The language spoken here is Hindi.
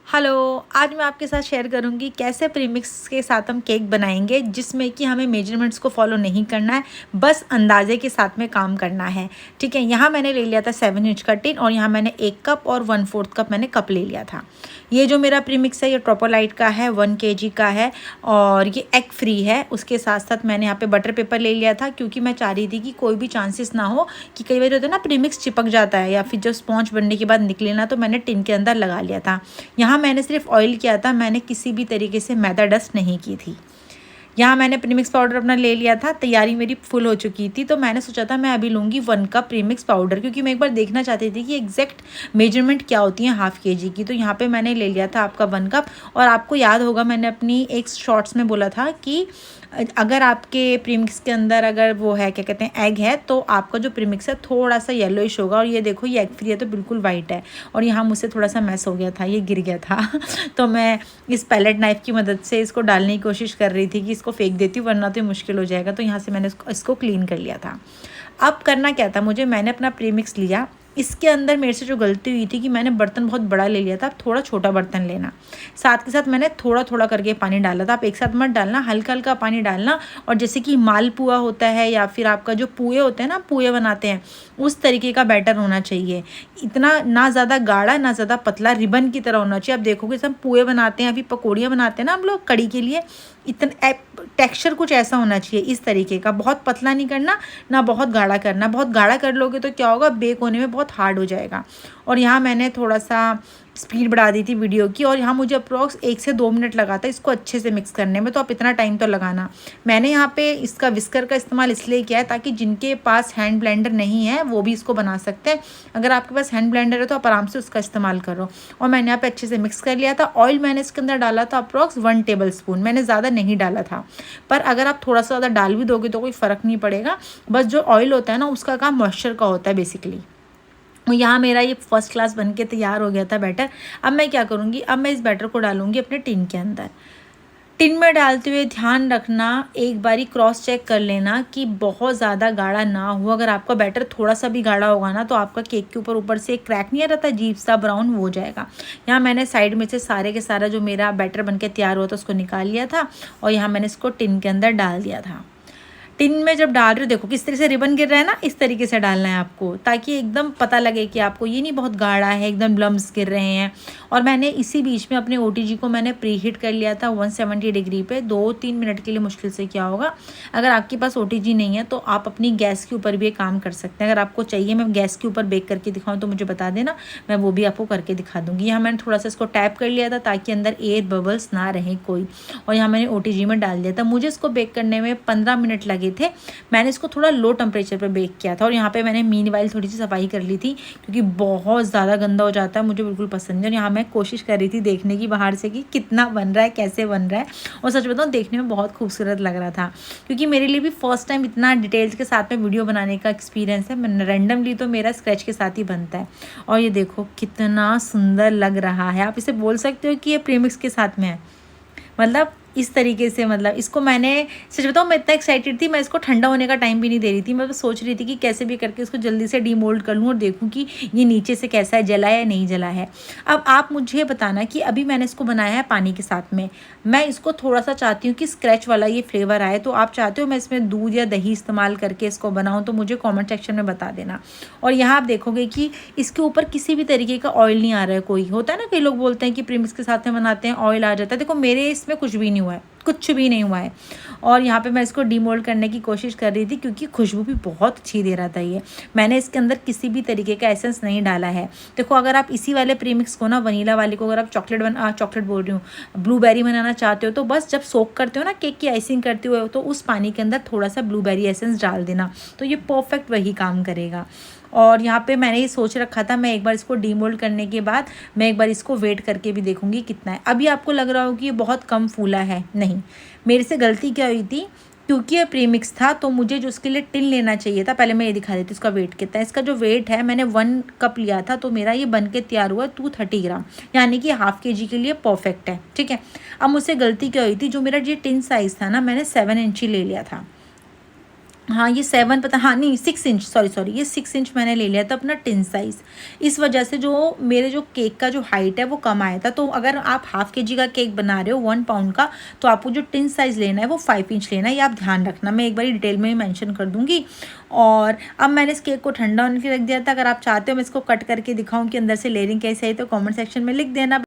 हेलो, आज मैं आपके साथ शेयर करूंगी कैसे प्रीमिक्स के साथ हम केक बनाएंगे जिसमें कि हमें मेजरमेंट्स को फॉलो नहीं करना है, बस अंदाजे के साथ में काम करना है। ठीक है, यहाँ मैंने ले लिया था 7 इंच का टिन और यहाँ मैंने 1 कप और 1/4 कप मैंने कप ले लिया था। ये जो मेरा प्रीमिक्स है ये ट्रोपोलाइट का है, 1 kg का है और ये एग फ्री है। उसके साथ साथ मैंने यहाँ पे बटर पेपर ले लिया था क्योंकि मैं चाह रही थी कि कोई भी चांसेस ना हो कि कई बार होता है ना प्रीमिक्स चिपक जाता है या फिर जब स्पॉन्ज बनने के बाद निकले ना, तो मैंने टिन के अंदर लगा लिया था। यहाँ मैंने सिर्फ ऑयल किया था, मैंने किसी भी तरीके से मैदा डस्ट नहीं की थी। यहाँ मैंने प्रीमिक्स पाउडर अपना ले लिया था, तैयारी मेरी फुल हो चुकी थी, तो मैंने सोचा था मैं अभी लूँगी 1 कप प्रीमिक्स पाउडर क्योंकि मैं एक बार देखना चाहती थी कि एग्जैक्ट मेजरमेंट क्या होती है ½ kg की। तो यहाँ पे मैंने ले लिया था आपका 1 कप। और आपको याद होगा मैंने अपनी एक शॉर्ट्स में बोला था कि अगर आपके प्रीमिक्स के अंदर अगर वो है क्या कहते हैं एग है, तो आपका जो प्रीमिक्स है थोड़ा सा येलोइश होगा। और ये देखो ये एग फ्री है तो बिल्कुल वाइट है। और यहाँ मुझसे थोड़ा सा मैस हो गया था, ये गिर गया था तो मैं इस पैलेट नाइफ़ की मदद से इसको डालने की कोशिश कर रही थी कि इसको फेंक देती हूँ वरना तो मुश्किल हो जाएगा। तो यहाँ से मैंने इसको क्लीन कर लिया था। अब करना क्या था मुझे, मैंने अपना प्रीमिक्स लिया। इसके अंदर मेरे से जो गलती हुई थी कि मैंने बर्तन बहुत बड़ा ले लिया था, अब थोड़ा छोटा बर्तन लेना। साथ के साथ मैंने थोड़ा थोड़ा करके पानी डाला था। आप एक साथ मत डालना, हल्का हल्का पानी डालना। और जैसे कि मालपुआ होता है या फिर आपका जो पुए होते हैं ना, पुए बनाते हैं, उस तरीके का बैटर होना चाहिए। इतना ना ज़्यादा गाढ़ा ना ज़्यादा पतला, रिबन की तरह होना चाहिए। आप देखोगे सब पुए बनाते हैं, अभी पकौड़ियाँ बनाते हैं ना हम लोग कड़ी के लिए, इतना टेक्सचर कुछ ऐसा होना चाहिए इस तरीके का। बहुत पतला नहीं करना ना बहुत गाढ़ा करना। बहुत गाढ़ा कर लोगे तो क्या होगा, बेक होने में बहुत हार्ड हो जाएगा। और यहाँ मैंने थोड़ा सा स्पीड बढ़ा दी थी वीडियो की और यहाँ मुझे अप्रॉक्स 1 से 2 मिनट लगा था इसको अच्छे से मिक्स करने में। तो आप इतना टाइम तो लगाना। मैंने यहाँ पे इसका विस्कर का इस्तेमाल इसलिए किया है ताकि जिनके पास हैंड ब्लेंडर नहीं है वो भी इसको बना सकते हैं। अगर आपके पास हैंड ब्लेंडर है तो आप आराम से उसका इस्तेमाल करो। और मैंने यहाँ पे अच्छे से मिक्स कर लिया था। ऑयल मैंने इसके अंदर डाला था अप्रॉक्स 1 टेबल स्पून, मैंने ज़्यादा नहीं डाला था। पर अगर आप थोड़ा सा ज़्यादा डाल भी दोगे तो कोई फ़र्क नहीं पड़ेगा। बस जो ऑयल होता है ना उसका काम मॉइस्चर का होता है बेसिकली। यहाँ मेरा ये फर्स्ट क्लास बन के तैयार हो गया था बैटर। अब मैं क्या करूँगी, अब मैं इस बैटर को डालूँगी अपने टिन के अंदर। टिन में डालते हुए ध्यान रखना, एक बारी क्रॉस चेक कर लेना कि बहुत ज़्यादा गाढ़ा ना हो। अगर आपका बैटर थोड़ा सा भी गाढ़ा होगा ना तो आपका केक के ऊपर से एक क्रैक नहीं आ रहा था अजीब सा ब्राउन, वो हो जाएगा। यहाँ मैंने साइड में से सारे के सारा जो मेरा बैटर बन के तैयार हुआ था उसको निकाल लिया था और यहाँ मैंने इसको टिन के अंदर डाल दिया था। टिन में जब डाल रहे हो देखो किस तरह से रिबन गिर रहा है ना, इस तरीके से डालना है आपको ताकि एकदम पता लगे कि आपको ये नहीं बहुत गाढ़ा है, एकदम लम्स गिर रहे हैं। और मैंने इसी बीच में अपने OTG को मैंने प्री हीट कर लिया था 170 डिग्री पे 2-3 मिनट के लिए। मुश्किल से क्या होगा, अगर आपके पास OTG नहीं है तो आप अपनी गैस के ऊपर भी ये काम कर सकते हैं। अगर आपको चाहिए मैं गैस के ऊपर बेक करके दिखाऊँ तो मुझे बता देना, मैं वो भी आपको करके दिखा दूँगी। यहाँ मैंने थोड़ा सा इसको टैप कर लिया था ताकि अंदर एयर बबल्स ना रहे कोई। और यहाँ मैंने OTG में डाल दिया था। मुझे इसको बेक करने में 15 मिनट लगे थे। मैंने इसको थोड़ा लो टेम्परेचर पर बेक किया था। और यहाँ पे मैंने मीनवाइल थोड़ी सी सफाई कर ली थी क्योंकि बहुत ज़्यादा गंदा हो जाता है, मुझे बिल्कुल पसंद नहीं। और यहाँ मैं कोशिश कर रही थी देखने की बाहर से कि कितना बन रहा है, कैसे बन रहा है। और सच बताऊँ देखने में बहुत खूबसूरत लग रहा था क्योंकि मेरे लिए भी फर्स्ट टाइम इतना डिटेल्स के साथ में वीडियो बनाने का एक्सपीरियंस है। मैं रैंडमली तो मेरा स्क्रैच के साथ ही बनता है। और ये देखो कितना सुंदर लग रहा है। आप इसे बोल सकते हो कि ये प्रीमिक्स के साथ में है, मतलब इस तरीके से। मतलब इसको मैंने सच बताऊँ मैं इतना एक्साइटेड थी, मैं इसको ठंडा होने का टाइम भी नहीं दे रही थी। मैं बस सोच रही थी कि कैसे भी करके इसको जल्दी से डीमोल्ड कर लूँ और देखूँ कि ये नीचे से कैसा है, जला है या नहीं जला है। अब आप मुझे बताना कि अभी मैंने इसको बनाया है पानी के साथ में। मैं इसको थोड़ा सा चाहती हूँ कि स्क्रैच वाला ये फ्लेवर आए, तो आप चाहते हो मैं इसमें दूध या दही इस्तेमाल करके इसको बनाऊँ तो मुझे कॉमेंट सेक्शन में बता देना। और यहाँ आप देखोगे कि इसके ऊपर किसी भी तरीके का ऑयल नहीं आ रहा है। कोई होता है ना, कई लोग बोलते हैं कि प्रीमिक्स के साथ में बनाते हैं ऑयल आ जाता है, देखो मेरे इसमें कुछ भी नहीं हुआ है, कुछ भी नहीं हुआ है। और यहाँ पे मैं इसको डीमोल्ड करने की कोशिश कर रही थी क्योंकि खुशबू भी बहुत अच्छी दे रहा था ये। मैंने इसके अंदर किसी भी तरीके का एसेंस नहीं डाला है। देखो अगर आप इसी वाले प्रीमिक्स को ना, वनीला वाले को, अगर आप चॉकलेट बोल रही हूँ, ब्लूबेरी बनाना चाहते हो तो बस जब सोक करते हो ना, केक की आइसिंग करते हो, तो उस पानी के अंदर थोड़ा सा ब्लूबेरी एसेंस डाल देना, तो ये परफेक्ट वही काम करेगा। और यहाँ पे मैंने ये सोच रखा था मैं एक बार इसको डीमोल्ड करने के बाद मैं एक बार इसको वेट करके भी देखूँगी कितना है। अभी आपको लग रहा हो कि ये बहुत कम फूला है, नहीं, मेरे से गलती क्या हुई थी, क्योंकि ये प्रीमिक्स था तो मुझे जो उसके लिए टिन लेना चाहिए था। पहले मैं ये दिखा देती हूँ इसका वेट कितना है। इसका जो वेट है, मैंने 1 कप लिया था तो मेरा ये बन के तैयार हुआ 230 ग्राम, यानी कि ½ kg के लिए परफेक्ट है। ठीक है, अब मुझसे गलती क्या हुई थी, जो मेरा ये टिन साइज़ था ना, मैंने 7 इंच ही ले लिया था। हाँ ये 7 पता, हाँ नहीं 6 इंच, सॉरी ये 6 इंच मैंने ले लिया था अपना टिन साइज़। इस वजह से जो मेरे जो केक का जो हाइट है वो कम आया था। तो अगर आप हाफ़ केजी का केक बना रहे हो 1 पाउंड का, तो आपको जो टिन साइज़ लेना है वो 5 इंच लेना है, ये आप ध्यान रखना। मैं एक बार डिटेल में मेंशन कर दूँगी। और अब मैंने इस केक को ठंडा होने के लिए रख दिया था। अगर आप चाहते हो मैं इसको कट करके दिखाऊँ कि अंदर से लेयरिंग कैसे आई, तो कमेंट सेक्शन में लिख देना।